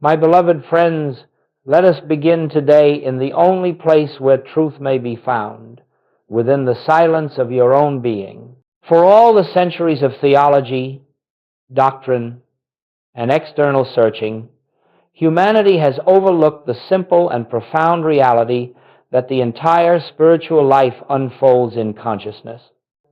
My beloved friends, let us begin today in the only place where truth may be found, within the silence of your own being. For all the centuries of theology, doctrine, and external searching, humanity has overlooked the simple and profound reality that the entire spiritual life unfolds in consciousness,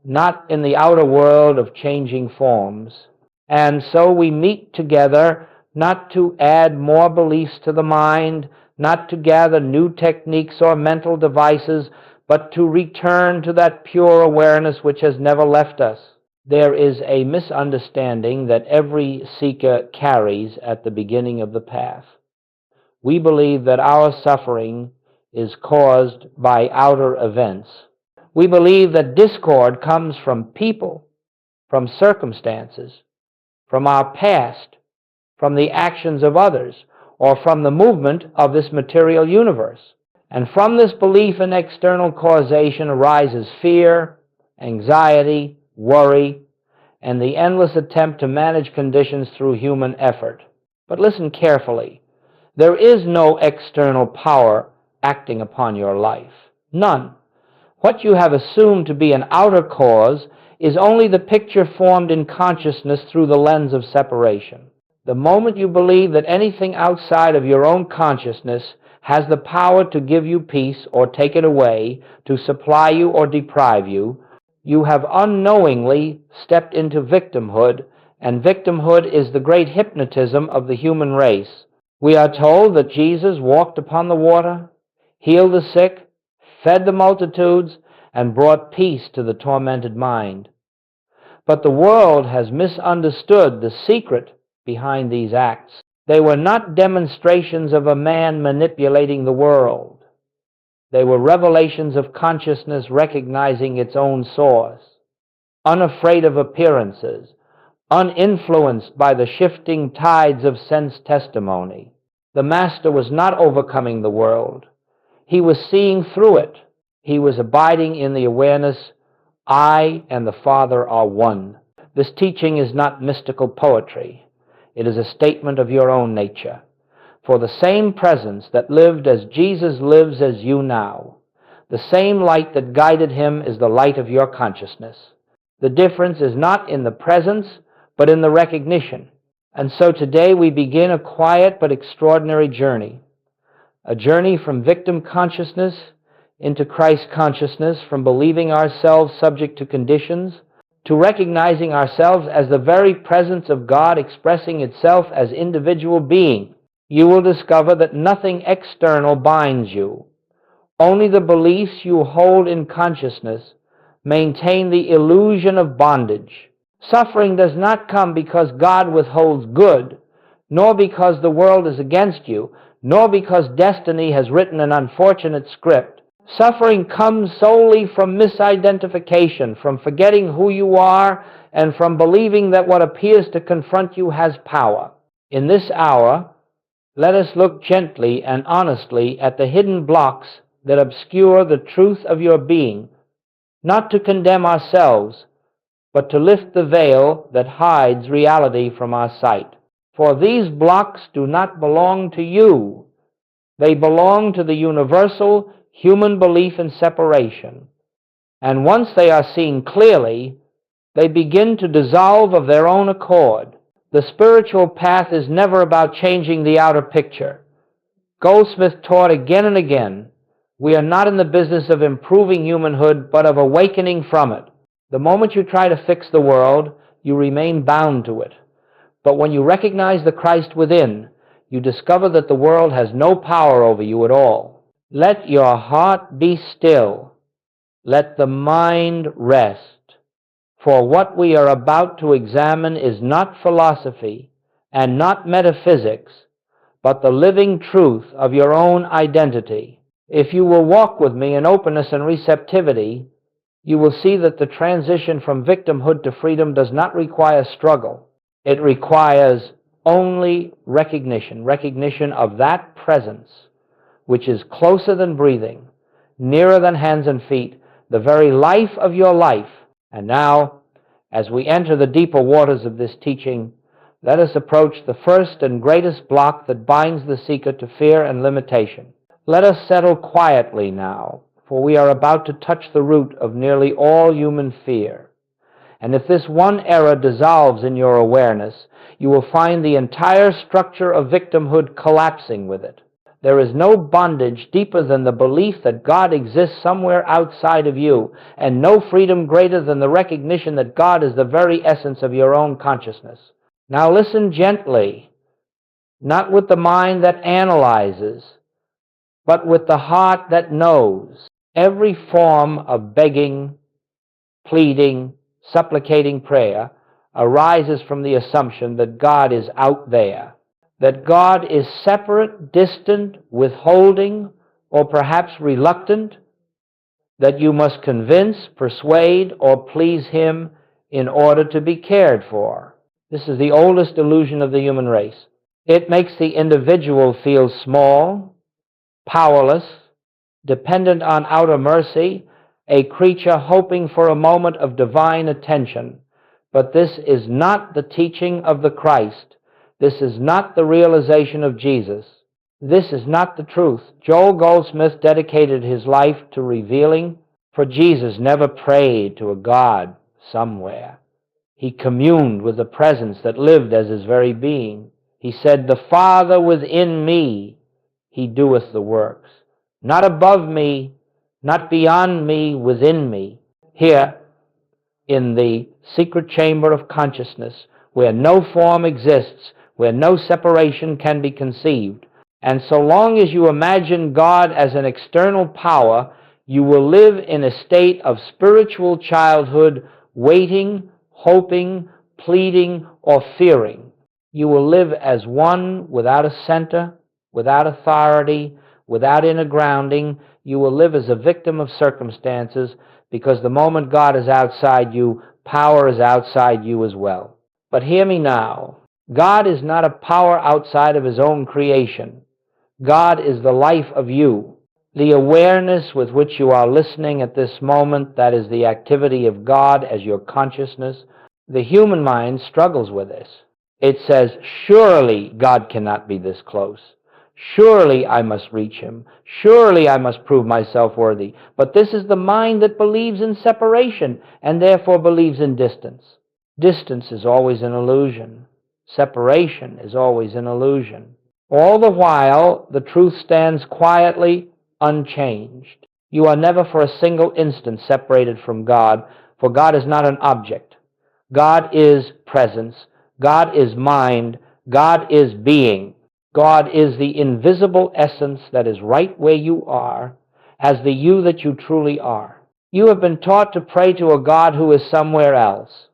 not in the outer world of changing forms. And so we meet together not to add more beliefs to the mind, not to gather new techniques or mental devices, but to return to that pure awareness which has never left us. There is a misunderstanding that every seeker carries at the beginning of the path. We believe that our suffering is caused by outer events. We believe that discord comes from people, from circumstances, from our past, from the actions of others, or from the movement of this material universe. And from this belief in external causation arises fear, anxiety, worry, and the endless attempt to manage conditions through human effort. But listen carefully. There is no external power acting upon your life. None. What you have assumed to be an outer cause is only the picture formed in consciousness through the lens of separation. The moment you believe that anything outside of your own consciousness has the power to give you peace or take it away, to supply you or deprive you, you have unknowingly stepped into victimhood, and victimhood is the great hypnotism of the human race. We are told that Jesus walked upon the water, healed the sick, fed the multitudes, and brought peace to the tormented mind. But the world has misunderstood the secret behind these acts. They were not demonstrations of a man manipulating the world. They were revelations of consciousness recognizing its own source, unafraid of appearances, uninfluenced by the shifting tides of sense testimony. The Master was not overcoming the world. He was seeing through it. He was abiding in the awareness, I and the Father are one. This teaching is not mystical poetry. It is a statement of your own nature. For the same presence that lived as Jesus lives as you now, the same light that guided him is the light of your consciousness. The difference is not in the presence, but in the recognition. And so today we begin a quiet but extraordinary journey. A journey from victim consciousness into Christ consciousness, from believing ourselves subject to conditions, to recognizing ourselves as the very presence of God expressing itself as individual being. You will discover that nothing external binds you. Only the beliefs you hold in consciousness maintain the illusion of bondage. Suffering does not come because God withholds good, nor because the world is against you, nor because destiny has written an unfortunate script. Suffering comes solely from misidentification, from forgetting who you are, and from believing that what appears to confront you has power. In this hour, let us look gently and honestly at the hidden blocks that obscure the truth of your being, not to condemn ourselves, but to lift the veil that hides reality from our sight. For these blocks do not belong to you. They belong to the universal human belief in separation. And once they are seen clearly, they begin to dissolve of their own accord. The spiritual path is never about changing the outer picture. Goldsmith taught again and again, we are not in the business of improving humanhood, but of awakening from it. The moment you try to fix the world, you remain bound to it. But when you recognize the Christ within, you discover that the world has no power over you at all. Let your heart be still. Let the mind rest. For what we are about to examine is not philosophy and not metaphysics, but the living truth of your own identity. If you will walk with me in openness and receptivity, you will see that the transition from victimhood to freedom does not require struggle. It requires only recognition of that presence, which is closer than breathing, nearer than hands and feet, the very life of your life. And now, as we enter the deeper waters of this teaching, Let us approach the first and greatest block that binds the seeker to fear and limitation. Let us settle quietly now, for we are about to touch the root of nearly all human fear. And if this one error dissolves in your awareness, you will find the entire structure of victimhood collapsing with it. There is no bondage deeper than the belief that God exists somewhere outside of you, and no freedom greater than the recognition that God is the very essence of your own consciousness. Now listen gently, not with the mind that analyzes, but with the heart that knows. Every form of begging, pleading, supplicating prayer arises from the assumption that God is out there, that God is separate, distant, withholding, or perhaps reluctant, that you must convince, persuade, or please Him in order to be cared for. This is the oldest illusion of the human race. It makes the individual feel small, powerless, dependent on outer mercy, a creature hoping for a moment of divine attention. But this is not the teaching of the Christ. This is not the realization of Jesus. This is not the truth. Joel Goldsmith dedicated his life to revealing, for Jesus never prayed to a God somewhere. He communed with the presence that lived as his very being. He said, "The Father within me, He doeth the works." Not above me, not beyond me, within me. Here, in the secret chamber of consciousness, where no form exists, where no separation can be conceived. And so long as you imagine God as an external power, you will live in a state of spiritual childhood, waiting, hoping, pleading, or fearing. You will live as one without a center, without authority, without inner grounding. You will live as a victim of circumstances, because the moment God is outside you, power is outside you as well. But hear me now. God is not a power outside of His own creation. God is the life of you. The awareness with which you are listening at this moment, that is the activity of God as your consciousness. The human mind struggles with this. It says, surely God cannot be this close. Surely I must reach Him. Surely I must prove myself worthy. But this is the mind that believes in separation and therefore believes in distance. Distance is always an illusion. Separation is always an illusion. All the while, the truth stands quietly, unchanged. You are never for a single instant separated from God, for God is not an object. God is presence. God is mind. God is being. God is the invisible essence that is right where you are, as the you that you truly are. You have been taught to pray to a God who is somewhere else.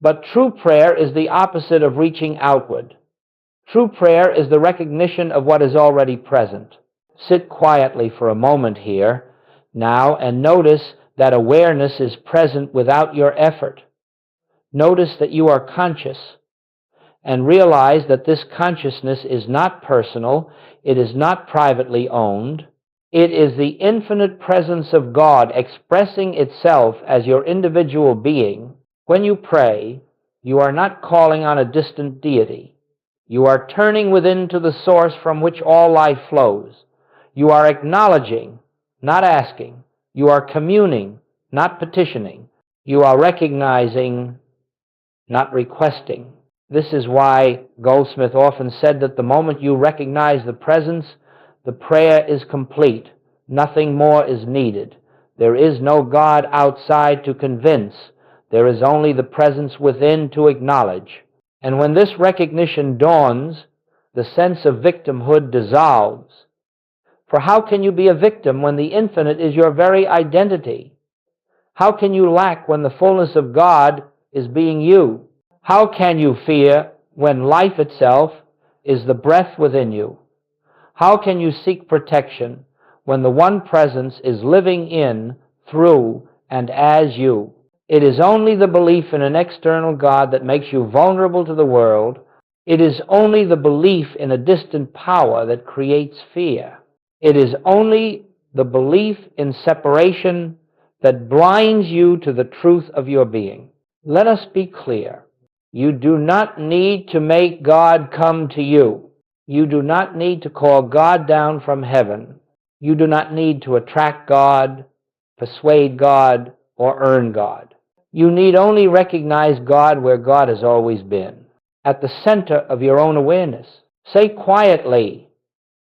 But true prayer is the opposite of reaching outward. True prayer is the recognition of what is already present. Sit quietly for a moment here now and notice that awareness is present without your effort. Notice that you are conscious, and realize that this consciousness is not personal, it is not privately owned. It is the infinite presence of God expressing itself as your individual being. When you pray, you are not calling on a distant deity. You are turning within to the source from which all life flows. You are acknowledging, not asking. You are communing, not petitioning. You are recognizing, not requesting. This is why Goldsmith often said that the moment you recognize the presence, the prayer is complete. Nothing more is needed. There is no God outside to convince. There is only the presence within to acknowledge. And when this recognition dawns, the sense of victimhood dissolves. For how can you be a victim when the infinite is your very identity? How can you lack when the fullness of God is being you? How can you fear when life itself is the breath within you? How can you seek protection when the one presence is living in, through, and as you? It is only the belief in an external God that makes you vulnerable to the world. It is only the belief in a distant power that creates fear. It is only the belief in separation that blinds you to the truth of your being. Let us be clear. You do not need to make God come to you. You do not need to call God down from heaven. You do not need to attract God, persuade God, or earn God. You need only recognize God where God has always been, at the center of your own awareness. Say quietly,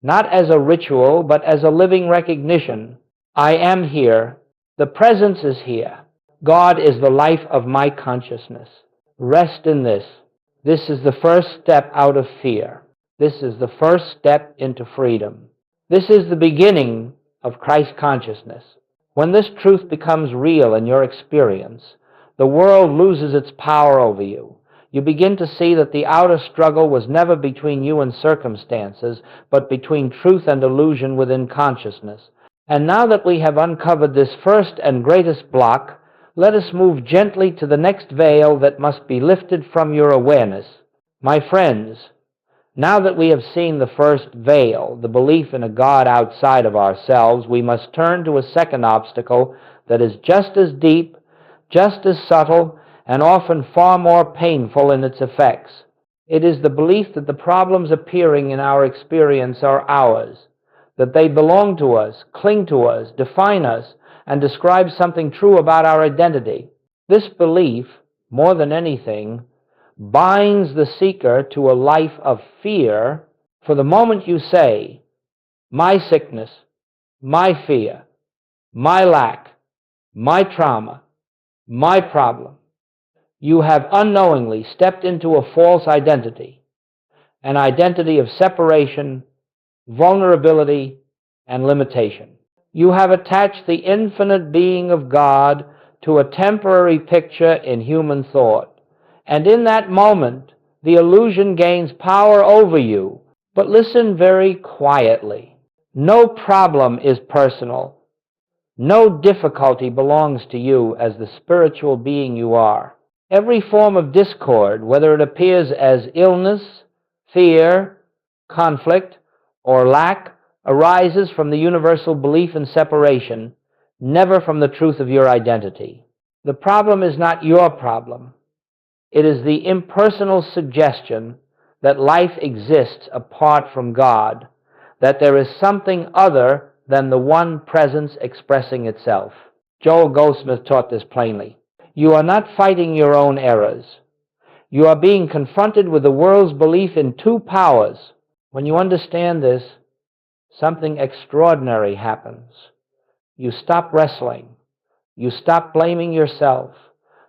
not as a ritual, but as a living recognition, I am here. The presence is here. God is the life of my consciousness. Rest in this. This is the first step out of fear. This is the first step into freedom. This is the beginning of Christ consciousness. When this truth becomes real in your experience, the world loses its power over you. You begin to see that the outer struggle was never between you and circumstances, but between truth and illusion within consciousness. And now that we have uncovered this first and greatest block, let us move gently to the next veil that must be lifted from your awareness. My friends, now that we have seen the first veil, the belief in a God outside of ourselves, we must turn to a second obstacle that is just as deep, just as subtle, and often far more painful in its effects. It is the belief that the problems appearing in our experience are ours, that they belong to us, cling to us, define us, and describe something true about our identity. This belief, more than anything, binds the seeker to a life of fear. For the moment you say, my sickness, my fear, my lack, my trauma, my problem, you have unknowingly stepped into a false identity, an identity of separation, vulnerability, and limitation. You have attached the infinite being of God to a temporary picture in human thought. And in that moment, the illusion gains power over you. But listen very quietly. No problem is personal. No difficulty belongs to you as the spiritual being you are. Every form of discord, whether it appears as illness, fear, conflict, or lack, arises from the universal belief in separation, never from the truth of your identity. The problem is not your problem. It is the impersonal suggestion that life exists apart from God, that there is something other than the one presence expressing itself. Joel Goldsmith taught this plainly. You are not fighting your own errors. You are being confronted with the world's belief in two powers. When you understand this, something extraordinary happens. You stop wrestling. You stop blaming yourself.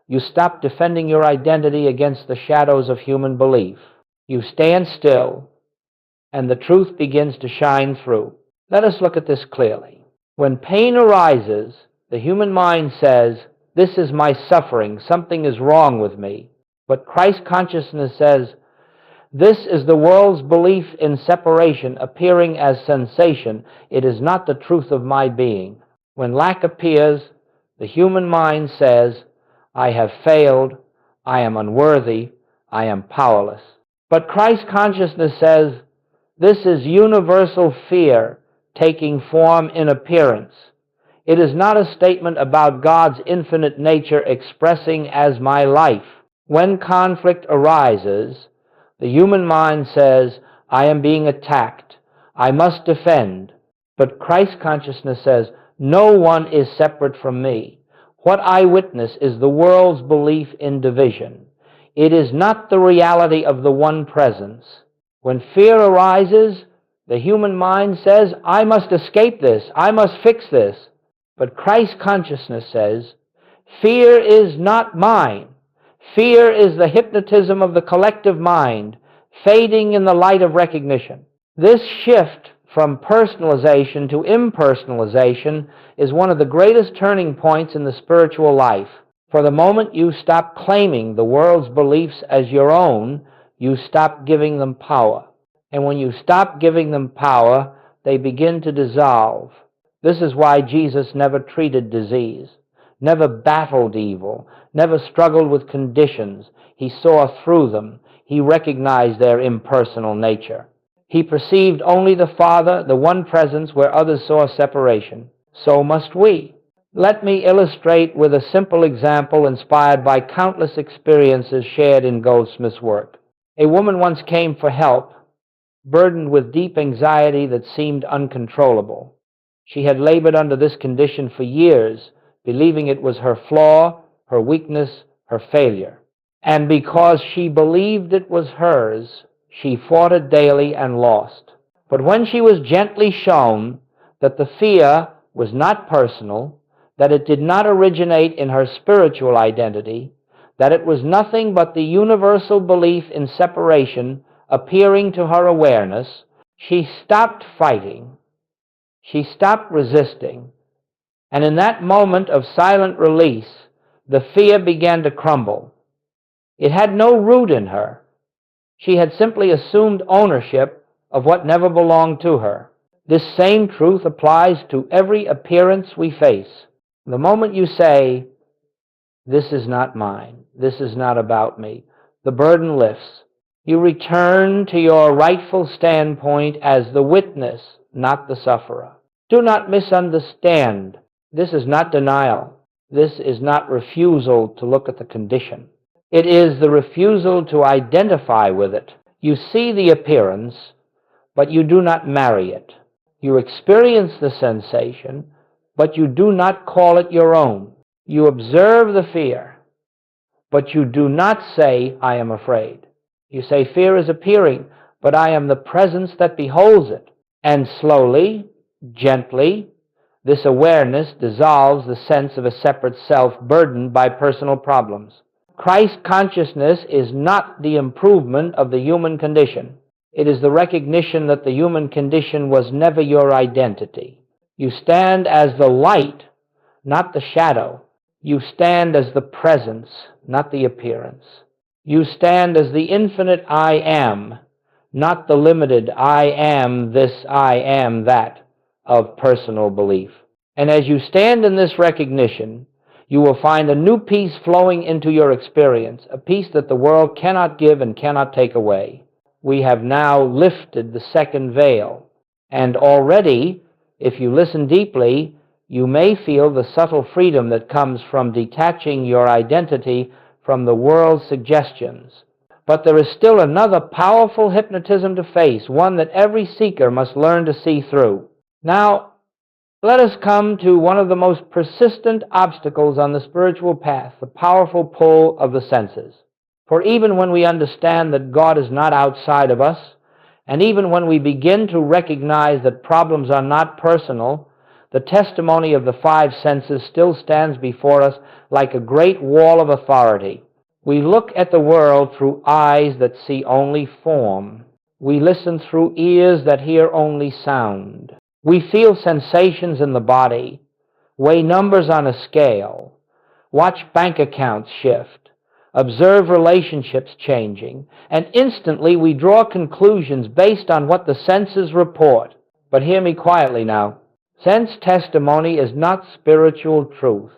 You stop defending your identity against the shadows of human belief. You stand still, and the truth begins to shine through. Let us look at this clearly. When pain arises, the human mind says, this is my suffering, something is wrong with me. But Christ consciousness says, this is the world's belief in separation appearing as sensation. It is not the truth of my being. When lack appears, the human mind says, I have failed, I am unworthy, I am powerless. But Christ consciousness says, this is universal fear taking form in appearance. It is not a statement about God's infinite nature expressing as my life. When conflict arises, the human mind says, I am being attacked, I must defend. But Christ consciousness says, no one is separate from me. What I witness is the world's belief in division. It is not the reality of the one presence. When fear arises, the human mind says, I must escape this, I must fix this. But Christ consciousness says, fear is not mine. Fear is the hypnotism of the collective mind, fading in the light of recognition. This shift from personalization to impersonalization is one of the greatest turning points in the spiritual life. For the moment you stop claiming the world's beliefs as your own, you stop giving them power. And when you stop giving them power, they begin to dissolve. This is why Jesus never treated disease, never battled evil, never struggled with conditions. He saw through them. He recognized their impersonal nature. He perceived only the Father, the one presence where others saw separation. So must we. Let me illustrate with a simple example inspired by countless experiences shared in Goldsmith's work. A woman once came for help, burdened with deep anxiety that seemed uncontrollable. She had labored under this condition for years, believing it was her flaw, her weakness, her failure. And because she believed it was hers, she fought it daily and lost. But when she was gently shown that the fear was not personal, that it did not originate in her spiritual identity, that it was nothing but the universal belief in separation appearing to her awareness, she stopped fighting. She stopped resisting. And in that moment of silent release, the fear began to crumble. It had no root in her. She had simply assumed ownership of what never belonged to her. This same truth applies to every appearance we face. The moment you say, "This is not mine, this is not about me," the burden lifts. You return to your rightful standpoint as the witness, not the sufferer. Do not misunderstand. This is not denial. This is not refusal to look at the condition. It is the refusal to identify with it. You see the appearance, but you do not marry it. You experience the sensation, but you do not call it your own. You observe the fear, but you do not say, "I am afraid." You say, "Fear is appearing, but I am the presence that beholds it." And slowly, gently, this awareness dissolves the sense of a separate self burdened by personal problems. Christ consciousness is not the improvement of the human condition. It is the recognition that the human condition was never your identity. You stand as the light, not the shadow. You stand as the presence, not the appearance. You stand as the infinite I am, not the limited I am this, I am that of personal belief. And as you stand in this recognition, you will find a new peace flowing into your experience, a peace that the world cannot give and cannot take away. We have now lifted the second veil, and already, if you listen deeply, you may feel the subtle freedom that comes from detaching your identity from the world's suggestions. But there is still another powerful hypnotism to face, one that every seeker must learn to see through. Now, let us come to one of the most persistent obstacles on the spiritual path, the powerful pull of the senses. For even when we understand that God is not outside of us, and even when we begin to recognize that problems are not personal, the testimony of the five senses still stands before us like a great wall of authority. We look at the world through eyes that see only form. We listen through ears that hear only sound. We feel sensations in the body, weigh numbers on a scale, watch bank accounts shift, observe relationships changing, and instantly we draw conclusions based on what the senses report. But hear me quietly now. Sense testimony is not spiritual truth.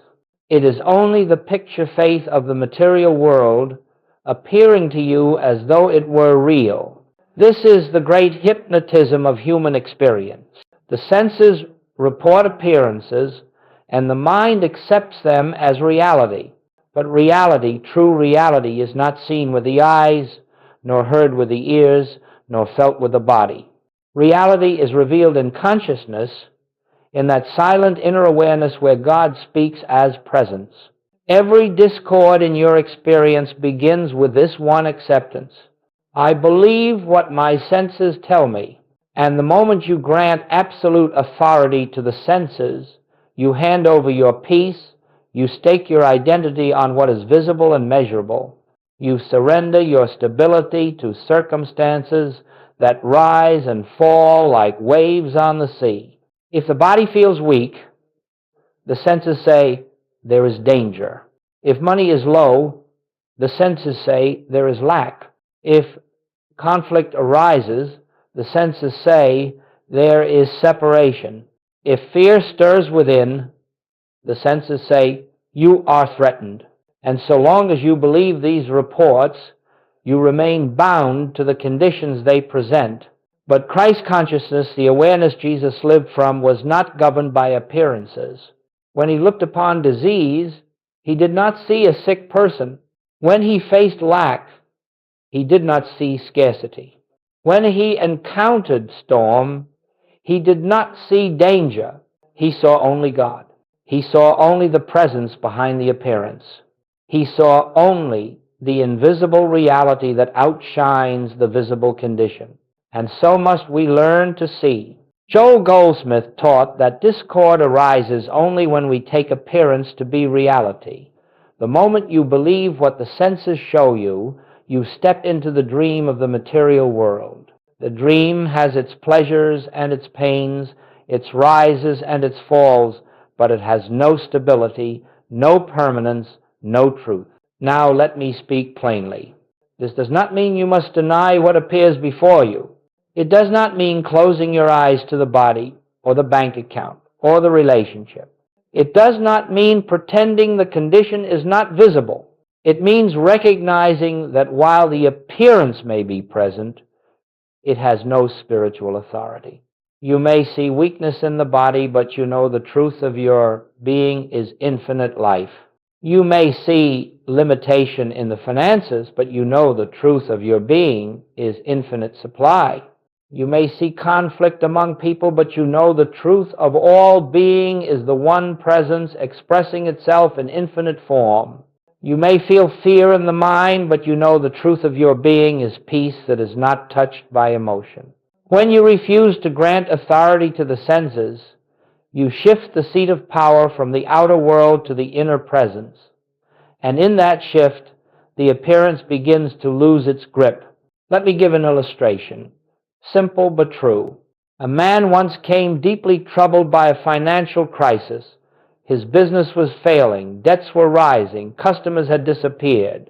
It is only the picture faith of the material world appearing to you as though it were real. This is the great hypnotism of human experience. The senses report appearances, and the mind accepts them as reality. But reality, true reality, is not seen with the eyes, nor heard with the ears, nor felt with the body. Reality is revealed in consciousness, in that silent inner awareness where God speaks as presence. Every discord in your experience begins with this one acceptance. I believe what my senses tell me. And the moment you grant absolute authority to the senses, you hand over your peace, you stake your identity on what is visible and measurable. You surrender your stability to circumstances that rise and fall like waves on the sea. If the body feels weak, the senses say there is danger. If money is low, the senses say there is lack. If conflict arises, the senses say there is separation. If fear stirs within, the senses say you are threatened. And so long as you believe these reports, you remain bound to the conditions they present. But Christ consciousness, the awareness Jesus lived from, was not governed by appearances. When he looked upon disease, he did not see a sick person. When he faced lack, he did not see scarcity. When he encountered storm, he did not see danger. He saw only God. He saw only the presence behind the appearance. He saw only the invisible reality that outshines the visible condition. And so must we learn to see. Joel Goldsmith taught that discord arises only when we take appearance to be reality. The moment you believe what the senses show you, you step into the dream of the material world. The dream has its pleasures and its pains, its rises and its falls, but it has no stability, no permanence, no truth. Now let me speak plainly. This does not mean you must deny what appears before you. It does not mean closing your eyes to the body or the bank account or the relationship. It does not mean pretending the condition is not visible. It means recognizing that while the appearance may be present, it has no spiritual authority. You may see weakness in the body, but you know the truth of your being is infinite life. You may see limitation in the finances, but you know the truth of your being is infinite supply. You may see conflict among people, but you know the truth of all being is the one presence expressing itself in infinite form. You may feel fear in the mind, but you know the truth of your being is peace that is not touched by emotion. When you refuse to grant authority to the senses, you shift the seat of power from the outer world to the inner presence. And in that shift, the appearance begins to lose its grip. Let me give an illustration. Simple but true. A man once came deeply troubled by a financial crisis. His business was failing, debts were rising, customers had disappeared.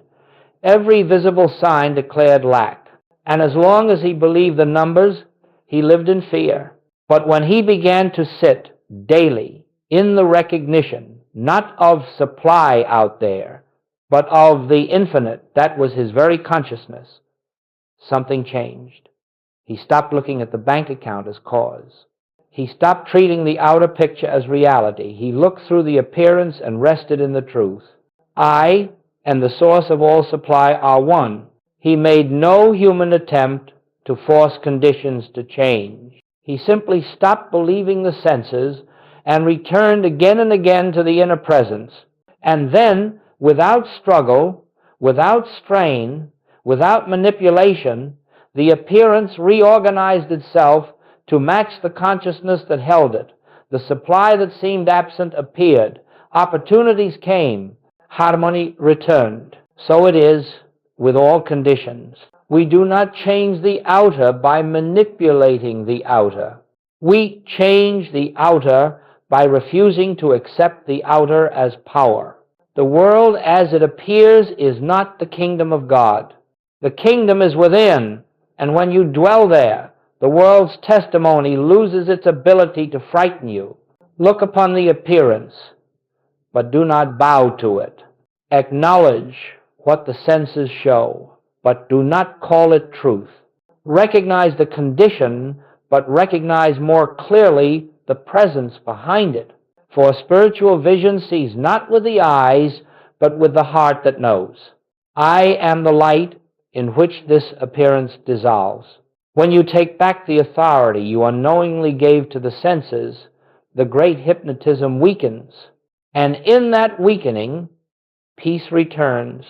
Every visible sign declared lack. And as long as he believed the numbers, he lived in fear. But when he began to sit daily in the recognition, not of supply out there, but of the infinite, that was his very consciousness, something changed. He stopped looking at the bank account as cause. He stopped treating the outer picture as reality. He looked through the appearance and rested in the truth. I and the source of all supply are one. He made no human attempt to force conditions to change. He simply stopped believing the senses and returned again and again to the inner presence. And then, without struggle, without strain, without manipulation, the appearance reorganized itself to match the consciousness that held it. The supply that seemed absent appeared. Opportunities came. Harmony returned. So it is with all conditions. We do not change the outer by manipulating the outer. We change the outer by refusing to accept the outer as power. The world as it appears is not the kingdom of God. The kingdom is within, and when you dwell there, the world's testimony loses its ability to frighten you. Look upon the appearance, but do not bow to it. Acknowledge what the senses show, but do not call it truth. Recognize the condition, but recognize more clearly the presence behind it. For spiritual vision sees not with the eyes, but with the heart that knows. I am the light in which this appearance dissolves. When you take back the authority you unknowingly gave to the senses, the great hypnotism weakens. And in that weakening, peace returns,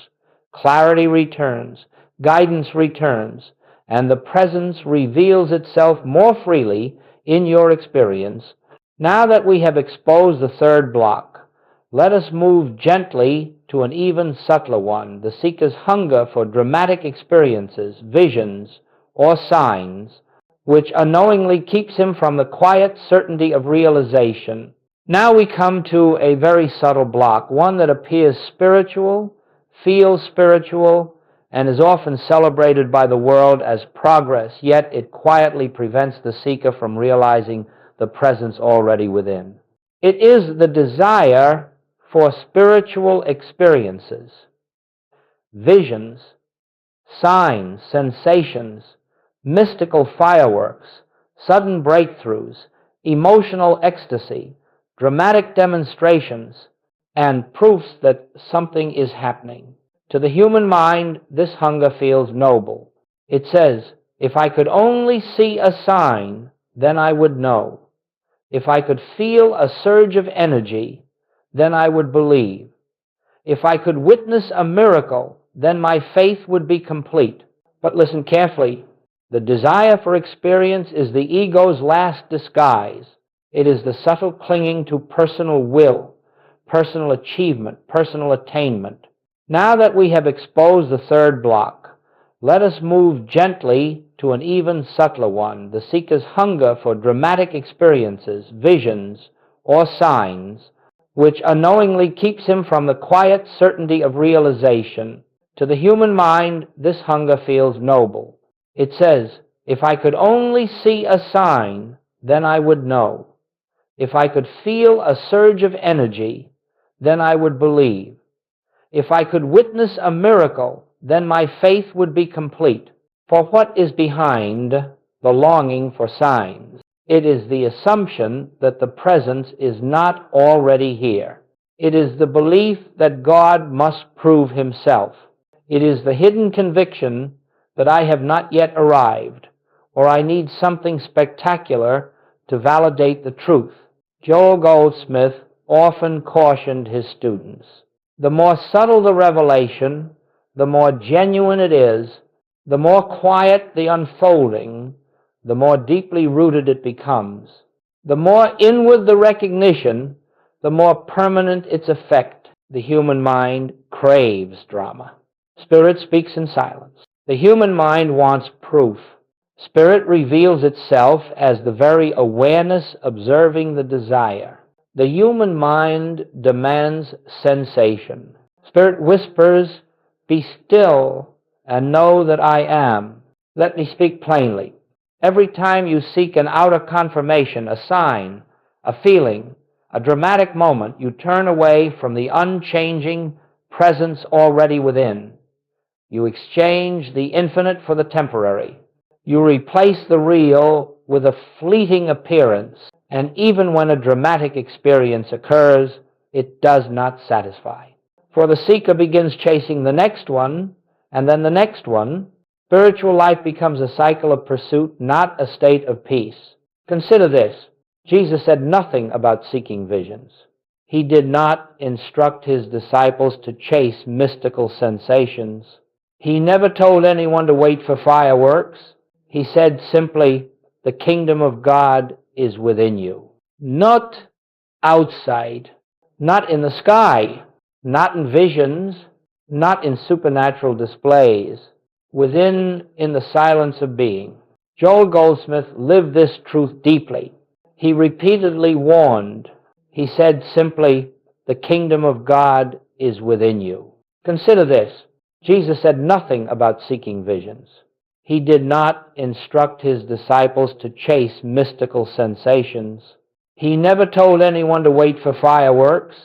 clarity returns, guidance returns, and the presence reveals itself more freely in your experience. Now that we have exposed the third block, let us move gently to an even subtler one, the seeker's hunger for dramatic experiences, visions, or signs, which unknowingly keeps him from the quiet certainty of realization. Now we come to a very subtle block, one that appears spiritual, feels spiritual, and is often celebrated by the world as progress, yet it quietly prevents the seeker from realizing the presence already within. It is the desire for spiritual experiences, visions, signs, sensations, mystical fireworks, sudden breakthroughs, emotional ecstasy, dramatic demonstrations, and proofs that something is happening. To the human mind, this hunger feels noble. It says, if I could only see a sign, then I would know. If I could feel a surge of energy, then I would believe. If I could witness a miracle, then my faith would be complete. But listen carefully. The desire for experience is the ego's last disguise. It is the subtle clinging to personal will, personal achievement, personal attainment. Now that we have exposed the third block, let us move gently to an even subtler one, the seeker's hunger for dramatic experiences, visions, or signs, which unknowingly keeps him from the quiet certainty of realization. To the human mind, this hunger feels noble. It says, if I could only see a sign, then I would know. If I could feel a surge of energy, then I would believe. If I could witness a miracle, then my faith would be complete. For what is behind the longing for signs? It is the assumption that the presence is not already here. It is the belief that God must prove himself. It is the hidden conviction that I have not yet arrived, or I need something spectacular to validate the truth. Joel Goldsmith often cautioned his students, the more subtle the revelation, the more genuine it is, the more quiet the unfolding, the more deeply rooted it becomes. The more inward the recognition, the more permanent its effect. The human mind craves drama. Spirit speaks in silence. The human mind wants proof. Spirit reveals itself as the very awareness observing the desire. The human mind demands sensation. Spirit whispers, be still and know that I am. Let me speak plainly. Every time you seek an outer confirmation, a sign, a feeling, a dramatic moment, you turn away from the unchanging presence already within. You exchange the infinite for the temporary. You replace the real with a fleeting appearance, and even when a dramatic experience occurs, it does not satisfy. For the seeker begins chasing the next one, and then the next one. Spiritual life becomes a cycle of pursuit, not a state of peace. Consider this. Jesus said nothing about seeking visions. He did not instruct his disciples to chase mystical sensations. He never told anyone to wait for fireworks. He said simply, the kingdom of God is within you. Not outside, not in the sky, not in visions, not in supernatural displays. Within, in the silence of being. Joel Goldsmith lived this truth deeply. He repeatedly warned. He said simply, the kingdom of God is within you. Consider this. Jesus said nothing about seeking visions. He did not instruct his disciples to chase mystical sensations. He never told anyone to wait for fireworks.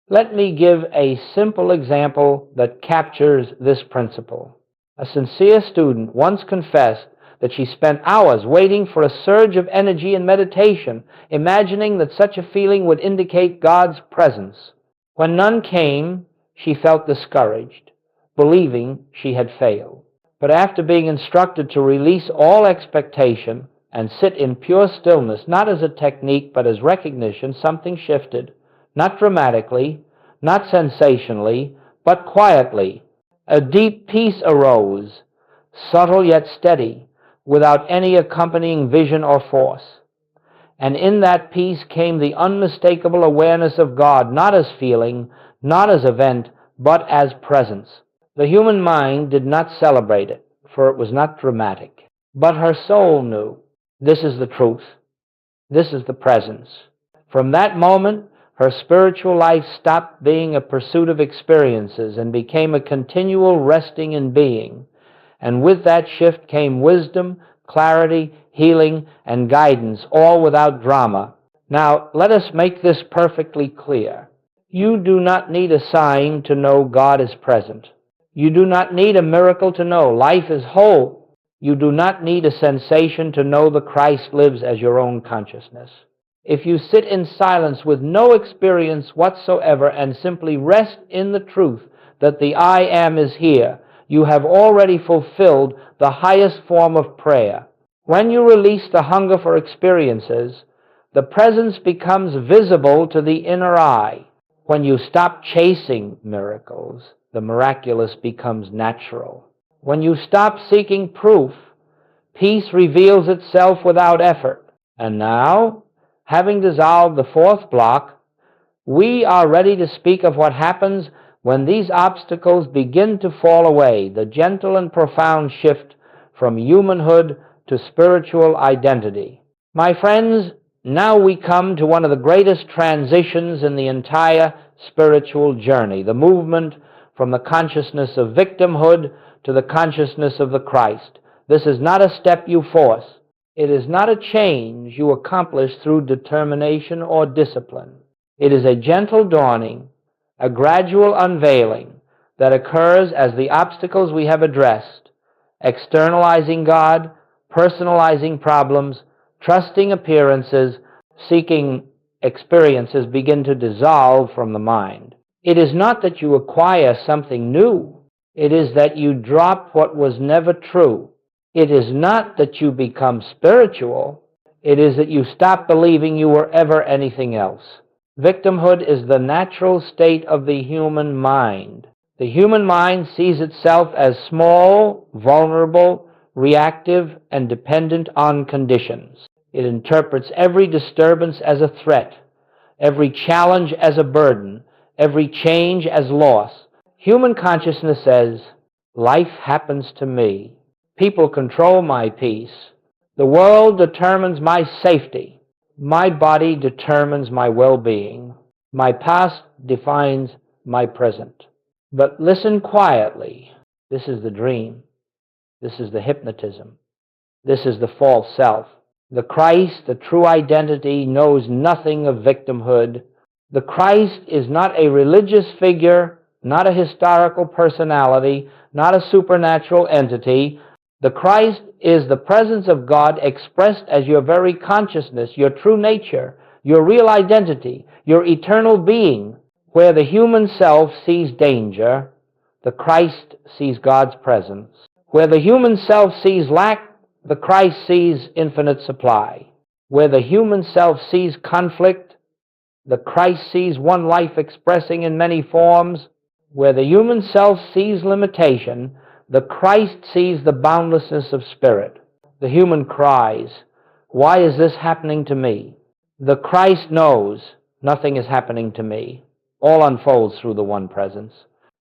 Let me give a simple example that captures this principle. A sincere student once confessed that she spent hours waiting for a surge of energy in meditation, imagining that such a feeling would indicate God's presence. When none came, she felt discouraged, believing she had failed. But after being instructed to release all expectation and sit in pure stillness, not as a technique but as recognition, something shifted, not dramatically, not sensationally, but quietly. A deep peace arose, subtle yet steady, without any accompanying vision or force. And in that peace came the unmistakable awareness of God, not as feeling, not as event, but as presence. The human mind did not celebrate it, for it was not dramatic. But her soul knew, this is the truth. This is the presence. From that moment, her spiritual life stopped being a pursuit of experiences and became a continual resting in being. And with that shift came wisdom, clarity, healing, and guidance, all without drama. Now, let us make this perfectly clear. You do not need a sign to know God is present. You do not need a miracle to know life is whole. You do not need a sensation to know the Christ lives as your own consciousness. If you sit in silence with no experience whatsoever and simply rest in the truth that the I Am is here, you have already fulfilled the highest form of prayer. When you release the hunger for experiences, the presence becomes visible to the inner eye. When you stop chasing miracles, the miraculous becomes natural. When you stop seeking proof, peace reveals itself without effort. And now, having dissolved the fourth block, we are ready to speak of what happens when these obstacles begin to fall away, the gentle and profound shift from humanhood to spiritual identity. My friends, now we come to one of the greatest transitions in the entire spiritual journey, the movement from the consciousness of victimhood to the consciousness of the Christ. This is not a step you force. It is not a change you accomplish through determination or discipline. It is a gentle dawning, a gradual unveiling that occurs as the obstacles we have addressed, externalizing God, personalizing problems, trusting appearances, seeking experiences begin to dissolve from the mind. It is not that you acquire something new. It is that you drop what was never true. It is not that you become spiritual. It is that you stop believing you were ever anything else. Victimhood is the natural state of the human mind. The human mind sees itself as small, vulnerable, reactive, and dependent on conditions. It interprets every disturbance as a threat, every challenge as a burden, every change as loss. Human consciousness says, life happens to me. People control my peace. The world determines my safety. My body determines my well-being. My past defines my present. But listen quietly. This is the dream. This is the hypnotism. This is the false self. The Christ, the true identity, knows nothing of victimhood. The Christ is not a religious figure, not a historical personality, not a supernatural entity. The Christ is the presence of God expressed as your very consciousness, your true nature, your real identity, your eternal being. Where the human self sees danger, the Christ sees God's presence. Where the human self sees lack, the Christ sees infinite supply. Where the human self sees conflict, the Christ sees one life expressing in many forms. Where the human self sees limitation, the Christ sees the boundlessness of spirit. The human cries, "Why is this happening to me?" The Christ knows, nothing is happening to me. All unfolds through the one presence.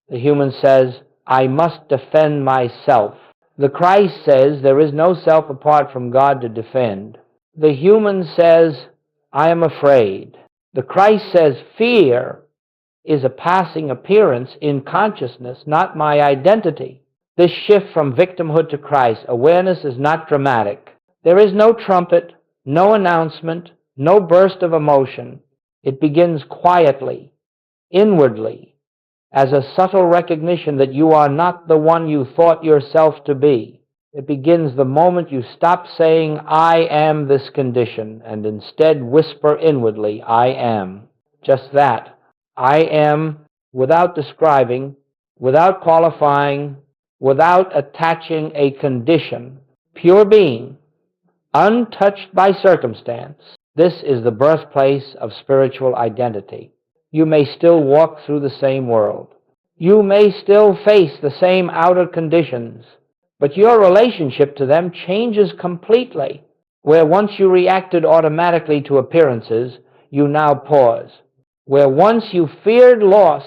The human says, "I must defend myself." The Christ says, there is no self apart from God to defend. The human says, "I am afraid." The Christ says, "Fear is a passing appearance in consciousness, not my identity." This shift from victimhood to Christ, awareness is not dramatic. There is no trumpet, no announcement, no burst of emotion. It begins quietly, inwardly, as a subtle recognition that you are not the one you thought yourself to be. It begins the moment you stop saying, "I am this condition," and instead whisper inwardly, "I am." Just that. I am, without describing, without qualifying, without attaching a condition. Pure being, untouched by circumstance. This is the birthplace of spiritual identity. You may still walk through the same world. You may still face the same outer conditions, but your relationship to them changes completely. Where once you reacted automatically to appearances, you now pause. Where once you feared loss,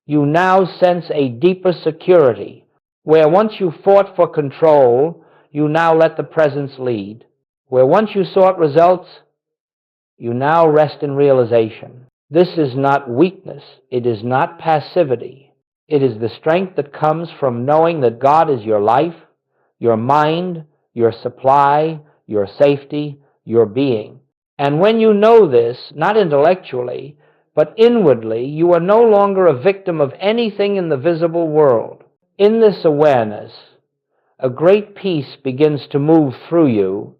you now sense a deeper security. Where once you fought for control, you now let the presence lead. Where once you sought results, you now rest in realization. This is not weakness. It is not passivity. It is the strength that comes from knowing that God is your life, your mind, your supply, your safety, your being. And when you know this, not intellectually, but inwardly, you are no longer a victim of anything in the visible world. In this awareness, a great peace begins to move through you,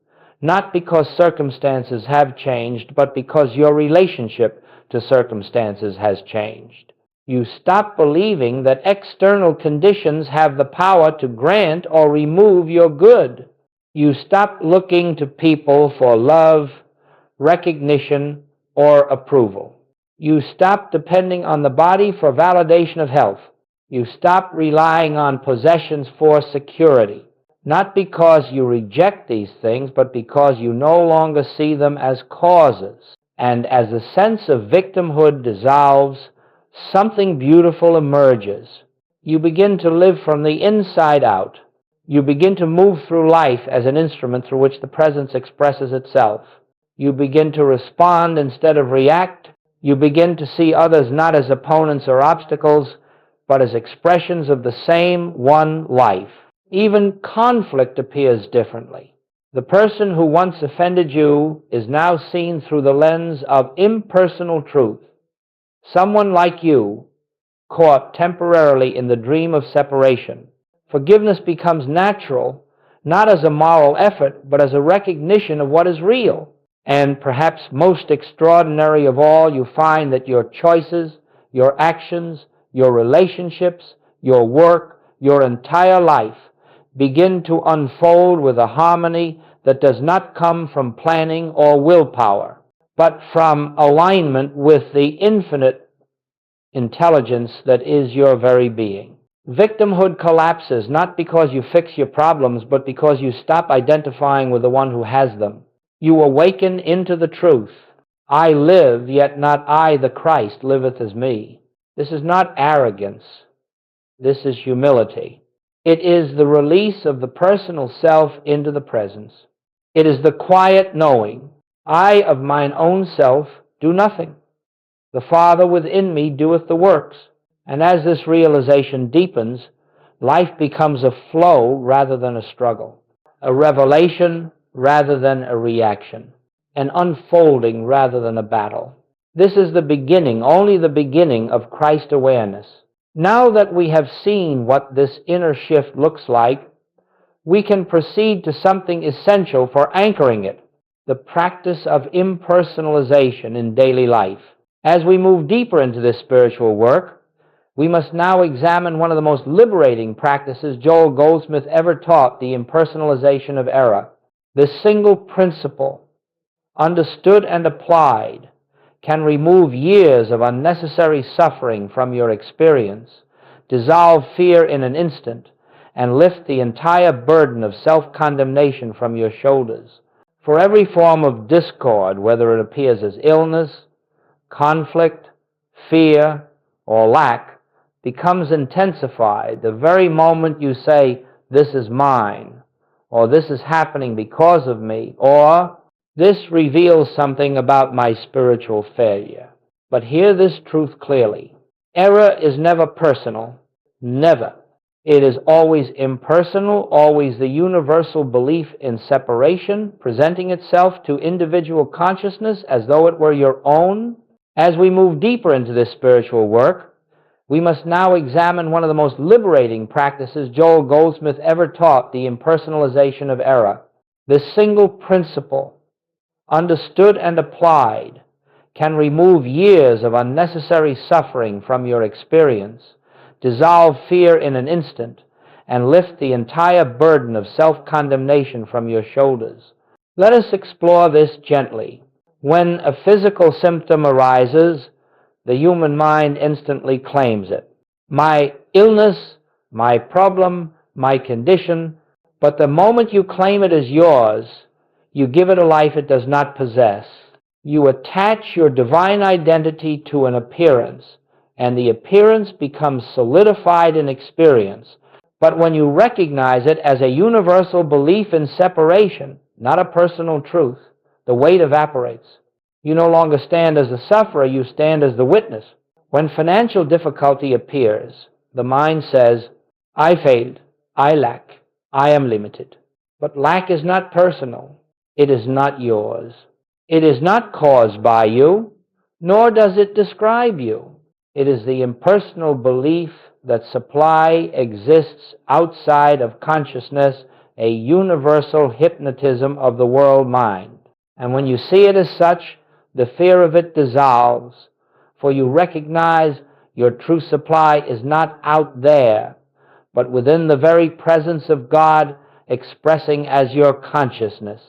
not because circumstances have changed, but because your relationship to circumstances has changed. You stop believing that external conditions have the power to grant or remove your good. You stop looking to people for love, recognition, or approval. You stop depending on the body for validation of health. You stop relying on possessions for security, not because you reject these things, but because you no longer see them as causes. And as the sense of victimhood dissolves, something beautiful emerges. You begin to live from the inside out. You begin to move through life as an instrument through which the presence expresses itself. You begin to respond instead of react. You begin to see others not as opponents or obstacles, but as expressions of the same one life. Even conflict appears differently. The person who once offended you is now seen through the lens of impersonal truth. Someone like you, caught temporarily in the dream of separation. Forgiveness becomes natural, not as a moral effort, but as a recognition of what is real. And perhaps most extraordinary of all, you find that your choices, your actions, your relationships, your work, your entire life begin to unfold with a harmony that does not come from planning or willpower, but from alignment with the infinite intelligence that is your very being. Victimhood collapses not because you fix your problems, but because you stop identifying with the one who has them. You awaken into the truth. I live, yet not I, the Christ, liveth as me. This is not arrogance. This is humility. It is the release of the personal self into the presence. It is the quiet knowing, I of mine own self do nothing. The Father within me doeth the works. And as this realization deepens, life becomes a flow rather than a struggle, a revelation rather than a reaction, an unfolding rather than a battle. This is the beginning, only the beginning of Christ awareness. Now that we have seen what this inner shift looks like, we can proceed to something essential for anchoring it, the practice of impersonalization in daily life. As we move deeper into this spiritual work, we must now examine one of the most liberating practices Joel Goldsmith ever taught, the impersonalization of error. This single principle, understood and applied, can remove years of unnecessary suffering from your experience, dissolve fear in an instant, and lift the entire burden of self-condemnation from your shoulders. For every form of discord, whether it appears as illness, conflict, fear, or lack, becomes intensified the very moment you say, "This is mine," or "This is happening because of me," or "This reveals something about my spiritual failure." But hear this truth clearly. Error is never personal. Never. It is always impersonal, always the universal belief in separation, presenting itself to individual consciousness as though it were your own. As we move deeper into this spiritual work, we must now examine one of the most liberating practices Joel Goldsmith ever taught, the impersonalization of error. This single principle, understood and applied, can remove years of unnecessary suffering from your experience, dissolve fear in an instant, and lift the entire burden of self-condemnation from your shoulders. Let us explore this gently. When a physical symptom arises, the human mind instantly claims it. My illness, my problem, my condition. But the moment you claim it as yours, you give it a life it does not possess. You attach your divine identity to an appearance, and the appearance becomes solidified in experience. But when you recognize it as a universal belief in separation, not a personal truth, the weight evaporates. You no longer stand as the sufferer, you stand as the witness. When financial difficulty appears, the mind says, "I failed, I lack, I am limited." But lack is not personal. It is not yours. It is not caused by you, nor does it describe you. It is the impersonal belief that supply exists outside of consciousness a universal hypnotism of the world mind. And when you see it as such, the fear of it dissolves, for you recognize your true supply is not out there, but within the very presence of God, expressing as your consciousness.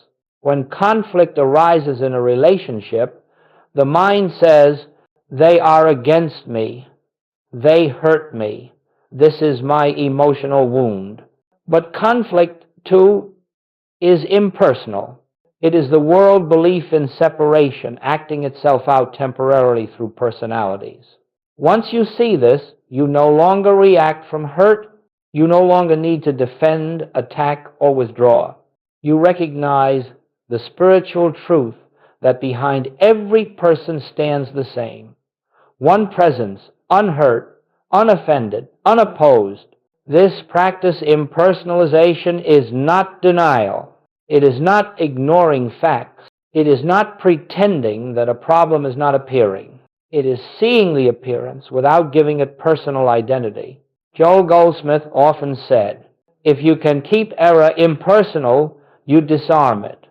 When conflict arises in a relationship, the mind says, they are against me, they hurt me, this is my emotional wound. But conflict, too, is impersonal. It is the world belief in separation, acting itself out temporarily through personalities. Once you see this, you no longer react from hurt. You no longer need to defend, attack, or withdraw. You recognize the spiritual truth that behind every person stands the same. One presence, unhurt, unoffended, unopposed. This practice, impersonalization, is not denial. It is not ignoring facts. It is not pretending that a problem is not appearing. It is seeing the appearance without giving it personal identity. Joel Goldsmith often said, if you can keep error impersonal, you disarm it.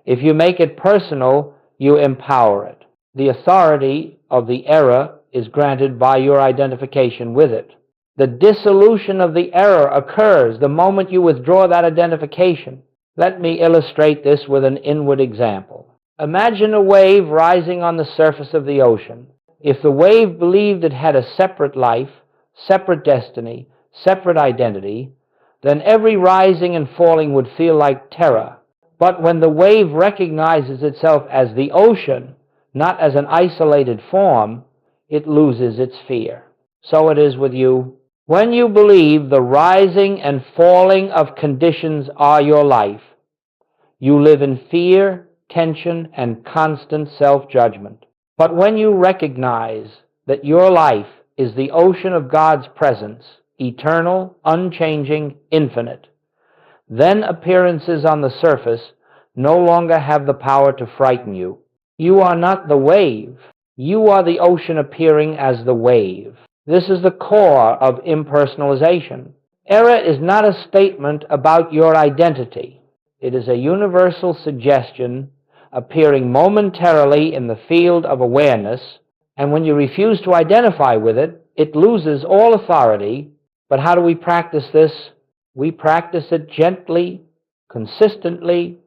If you make it personal, you empower it. The authority of the error is granted by your identification with it. The dissolution of the error occurs the moment you withdraw that identification. Let me illustrate this with an inward example. Imagine a wave rising on the surface of the ocean. If the wave believed it had a separate life, separate destiny, separate identity, then every rising and falling would feel like terror. But when the wave recognizes itself as the ocean, not as an isolated form, it loses its fear. So it is with you. When you believe the rising and falling of conditions are your life, you live in fear, tension, and constant self-judgment. But when you recognize that your life is the ocean of God's presence, eternal, unchanging, infinite, then appearances on the surface no longer have the power to frighten you. You are not the wave. You are the ocean appearing as the wave. This is the core of impersonalization. Error is not a statement about your identity. It is a universal suggestion appearing momentarily in the field of awareness, and when you refuse to identify with it, it loses all authority. But how do we practice this? We practice it gently, consistently,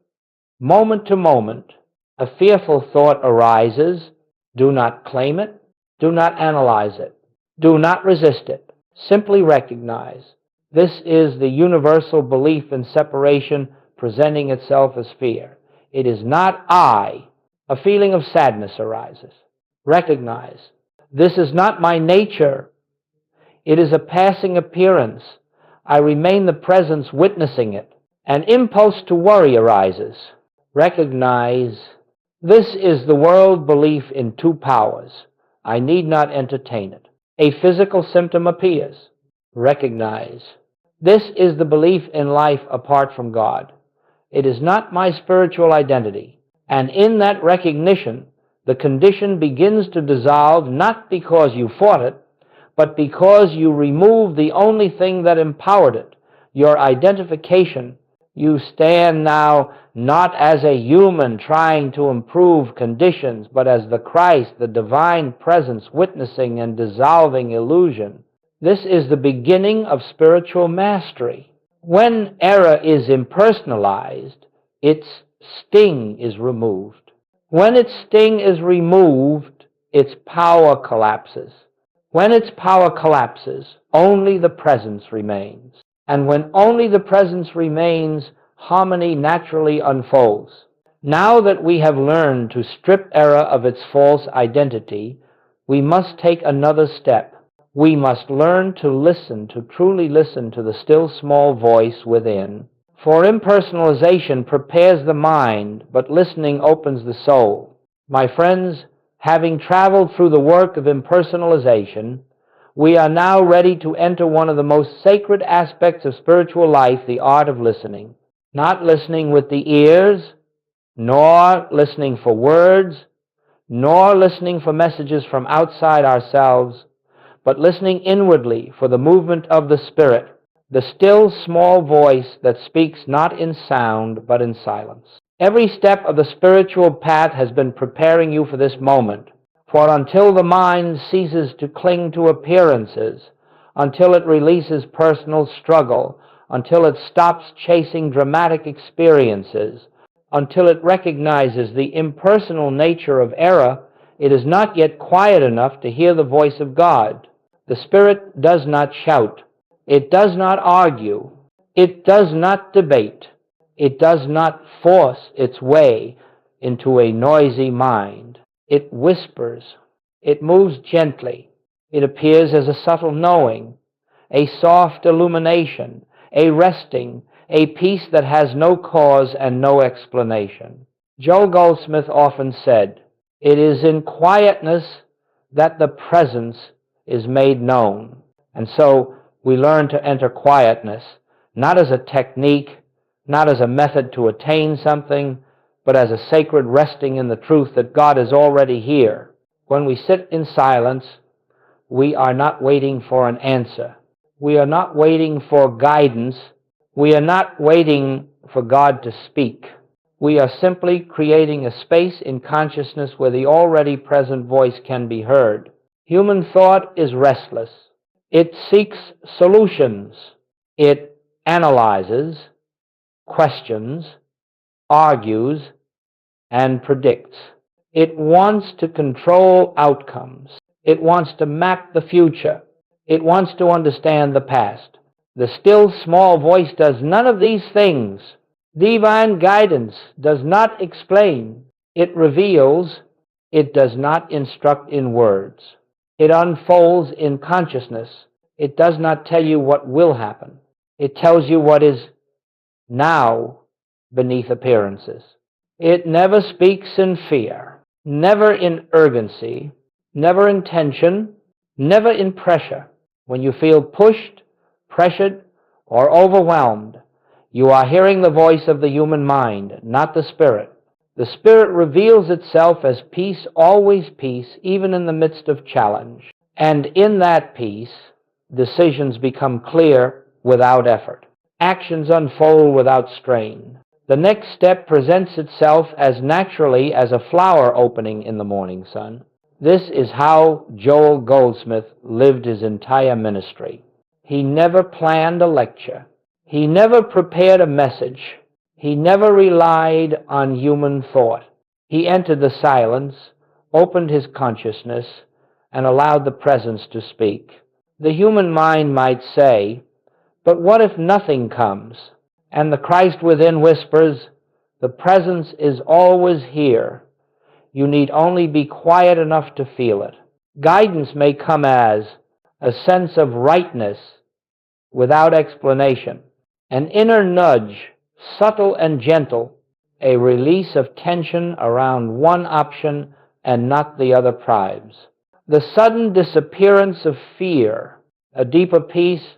moment to moment. A fearful thought arises. Do not claim it. Do not analyze it. Do not resist it. Simply recognize. This is the universal belief in separation presenting itself as fear. It is not I. A feeling of sadness arises. Recognize. This is not my nature. It is a passing appearance. I remain the presence witnessing it. An impulse to worry arises. Recognize. This is the world belief in two powers. I need not entertain it. A physical symptom appears. Recognize. This is the belief in life apart from God. It is not my spiritual identity. And in that recognition, the condition begins to dissolve not because you fought it, but because you removed the only thing that empowered it, your identification. You stand now not as a human trying to improve conditions, but as the Christ, the divine presence, witnessing and dissolving illusion. This is the beginning of spiritual mastery. When error is impersonalized, its sting is removed. When its sting is removed, its power collapses. When its power collapses, only the presence remains. And when only the presence remains, harmony naturally unfolds. Now that we have learned to strip error of its false identity, we must take another step. We must learn to listen, to truly listen to the still small voice within. For impersonalization prepares the mind, but listening opens the soul. My friends, having traveled through the work of impersonalization, we are now ready to enter one of the most sacred aspects of spiritual life, the art of listening. Not listening with the ears, nor listening for words, nor listening for messages from outside ourselves, but listening inwardly for the movement of the Spirit. the still small voice that speaks not in sound but in silence. Every step of the spiritual path has been preparing you for this moment, for until the mind ceases to cling to appearances, until it releases personal struggle, until it stops chasing dramatic experiences, until it recognizes the impersonal nature of error, it is not yet quiet enough to hear the voice of God. The Spirit does not shout. It does not argue. It does not debate. It does not force its way into a noisy mind. It whispers. It moves gently. It appears as a subtle knowing, a soft illumination, a resting, a peace that has no cause and no explanation. Joel Goldsmith often said, "It is in quietness that the presence is made known." And so we learn to enter quietness, not as a technique, not as a method to attain something, but as a sacred resting in the truth that God is already here. When we sit in silence, we are not waiting for an answer. We are not waiting for guidance. We are not waiting for God to speak. We are simply creating a space in consciousness where the already present voice can be heard. Human thought is restless. It seeks solutions. It analyzes, questions, argues, and predicts. It wants to control outcomes. It wants to map the future. It wants to understand the past. The still small voice does none of these things. Divine guidance does not explain. It reveals. It does not instruct in words. It unfolds in consciousness. It does not tell you what will happen. It tells you what is now beneath appearances. It never speaks in fear, never in urgency, never in tension, never in pressure. When you feel pushed, pressured, or overwhelmed, you are hearing the voice of the human mind, not the Spirit. The Spirit reveals itself as peace, always peace, even in the midst of challenge. And in that peace, decisions become clear without effort. Actions unfold without strain. The next step presents itself as naturally as a flower opening in the morning sun. This is how Joel Goldsmith lived his entire ministry. He never planned a lecture. He never prepared a message. He never relied on human thought. He entered the silence, opened his consciousness, and allowed the presence to speak. The human mind might say, "But what if nothing comes?" And the Christ within whispers, "The presence is always here. You need only be quiet enough to feel it." Guidance may come as a sense of rightness without explanation, an inner nudge, subtle and gentle, a release of tension around one option and not the other prize. The sudden disappearance of fear, a deeper peace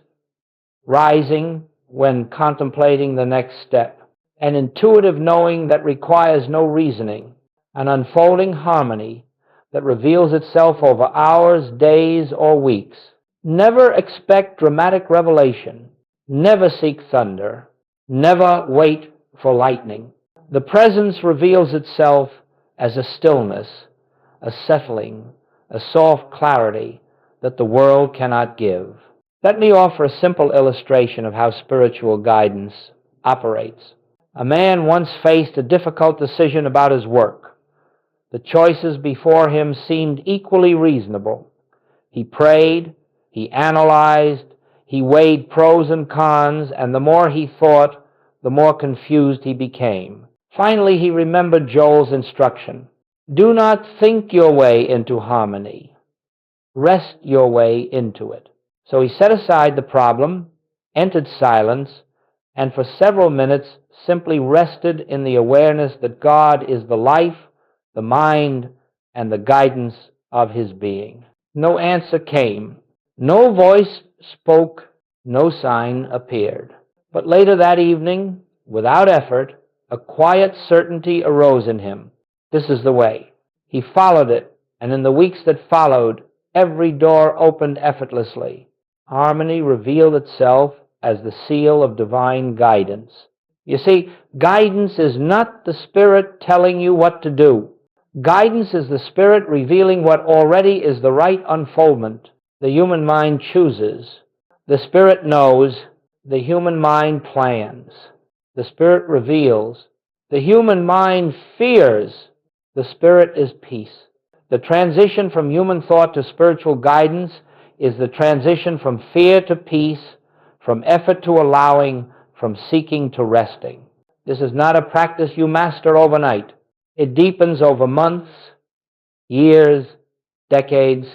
rising when contemplating the next step, an intuitive knowing that requires no reasoning, an unfolding harmony that reveals itself over hours, days, or weeks. Never expect dramatic revelation. Never seek thunder. Never wait for lightning. The presence reveals itself as a stillness, a settling, a soft clarity that the world cannot give. Let me offer a simple illustration of how spiritual guidance operates. A man once faced a difficult decision about his work. The choices before him seemed equally reasonable. He prayed, he analyzed, he weighed pros and cons, and the more he thought, the more confused he became. Finally, he remembered Joel's instruction. Do not think your way into harmony. Rest your way into it. So he set aside the problem, entered silence, and for several minutes simply rested in the awareness that God is the life, the mind, and the guidance of his being. No answer came. No voice spoke. No sign appeared. But later that evening, without effort, a quiet certainty arose in him. This is the way. He followed it, and in the weeks that followed, every door opened effortlessly. Harmony revealed itself, as the seal of divine guidance. You see, guidance is not the Spirit telling you what to do. Guidance is the Spirit revealing what already is the right unfoldment. The human mind chooses. The Spirit knows. The human mind plans. The Spirit reveals. The human mind fears. The Spirit is peace. The transition from human thought to spiritual guidance is the transition from fear to peace, from effort to allowing, from seeking to resting. This is not a practice you master overnight. It deepens over months, years, decades.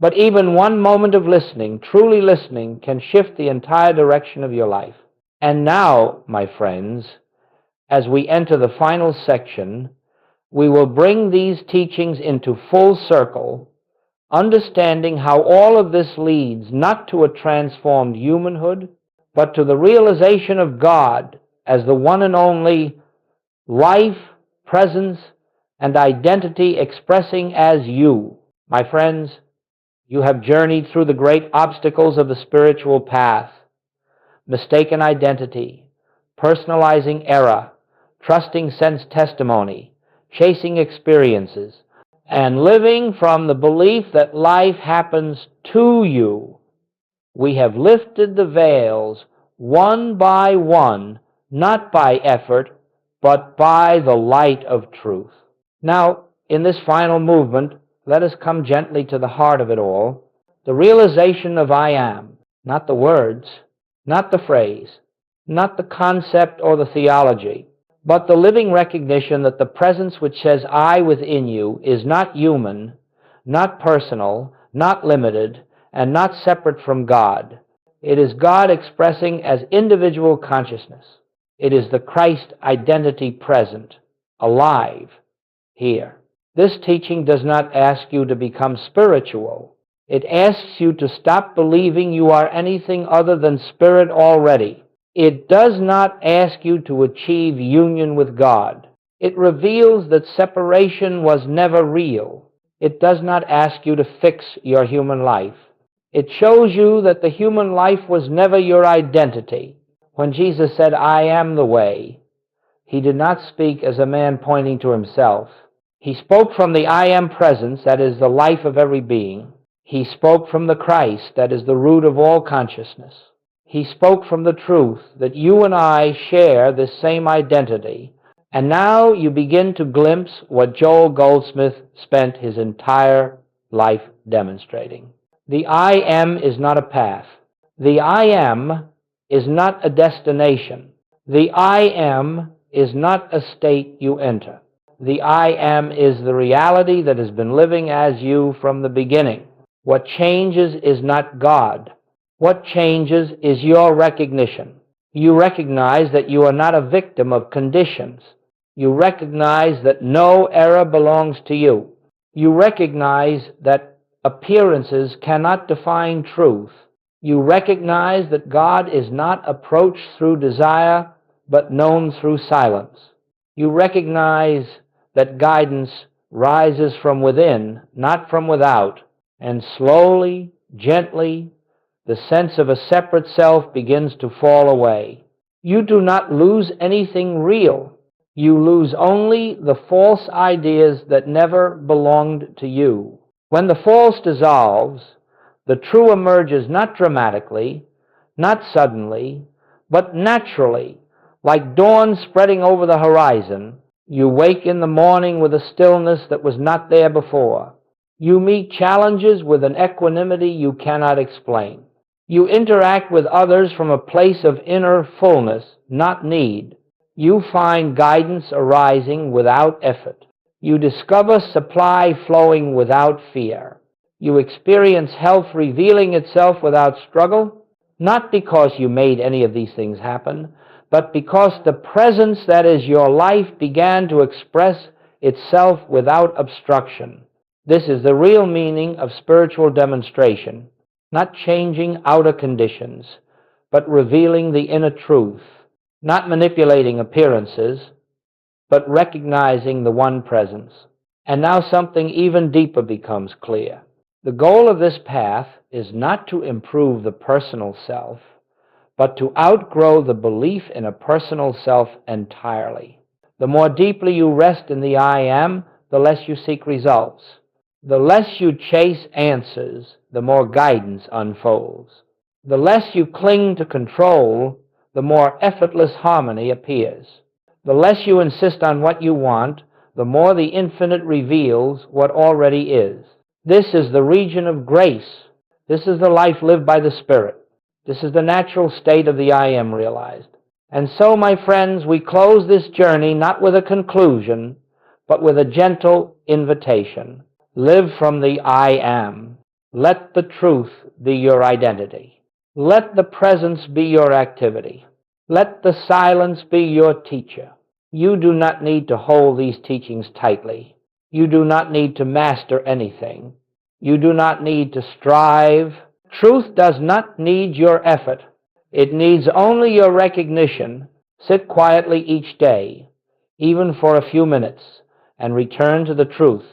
But even one moment of listening, truly listening, can shift the entire direction of your life. And now, my friends, as we enter the final section, we will bring these teachings into full circle, understanding how all of this leads not to a transformed humanhood, but to the realization of God as the one and only life, presence, and identity expressing as you. My friends, you have journeyed through the great obstacles of the spiritual path: mistaken identity, personalizing error, trusting sense testimony, chasing experiences, and living from the belief that life happens to you. We have lifted the veils one by one, not by effort, but by the light of truth. Now, in this final movement, let us come gently to the heart of it all, the realization of I am, not the words, not the phrase, not the concept or the theology, but the living recognition that the presence which says I within you is not human, not personal, not limited, and not separate from God. It is God expressing as individual consciousness. It is the Christ identity present, alive, here. This teaching does not ask you to become spiritual. It asks you to stop believing you are anything other than spirit already. It does not ask you to achieve union with God. It reveals that separation was never real. It does not ask you to fix your human life. It shows you that the human life was never your identity. When Jesus said, I am the way, he did not speak as a man pointing to himself. He spoke from the I am presence, that is the life of every being. He spoke from the Christ, that is the root of all consciousness. He spoke from the truth that you and I share this same identity. And now you begin to glimpse what Joel Goldsmith spent his entire life demonstrating. The I am is not a path. The I am is not a destination. The I am is not a state you enter. The I am is the reality that has been living as you from the beginning. What changes is not God. What changes is your recognition. You recognize that you are not a victim of conditions. You recognize that no error belongs to you. You recognize that appearances cannot define truth. You recognize that God is not approached through desire, but known through silence. You recognize that guidance rises from within, not from without, and slowly, gently, the sense of a separate self begins to fall away. You do not lose anything real. You lose only the false ideas that never belonged to you. When the false dissolves, the true emerges not dramatically, not suddenly, but naturally, like dawn spreading over the horizon. You wake in the morning with a stillness that was not there before. You meet challenges with an equanimity you cannot explain. You interact with others from a place of inner fullness, not need. You find guidance arising without effort. You discover supply flowing without fear. You experience health revealing itself without struggle, not because you made any of these things happen, but because the presence that is your life began to express itself without obstruction. This is the real meaning of spiritual demonstration, not changing outer conditions, but revealing the inner truth, not manipulating appearances, but recognizing the one presence. And now something even deeper becomes clear. The goal of this path is not to improve the personal self, but to outgrow the belief in a personal self entirely. The more deeply you rest in the I am, the less you seek results. The less you chase answers, the more guidance unfolds. The less you cling to control, the more effortless harmony appears. The less you insist on what you want, the more the infinite reveals what already is. This is the region of grace. This is the life lived by the Spirit. This is the natural state of the I am realized. And so, my friends, we close this journey not with a conclusion, but with a gentle invitation. Live from the I am. Let the truth be your identity. Let the presence be your activity. Let the silence be your teacher. You do not need to hold these teachings tightly. You do not need to master anything. You do not need to strive. Truth does not need your effort. It needs only your recognition. Sit quietly each day, even for a few minutes, and return to the truth.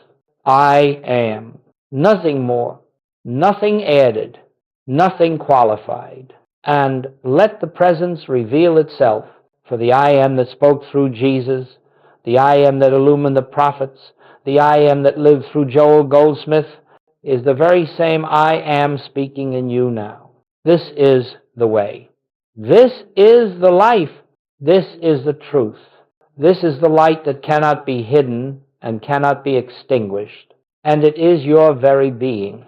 I am. Nothing more, nothing added, nothing qualified. And let the presence reveal itself, for the I am that spoke through Jesus, the I am that illumined the prophets, the I am that lived through Joel Goldsmith, is the very same I am speaking in you now. This is the way. This is the life. This is the truth. This is the light that cannot be hidden and cannot be extinguished. And it is your very being.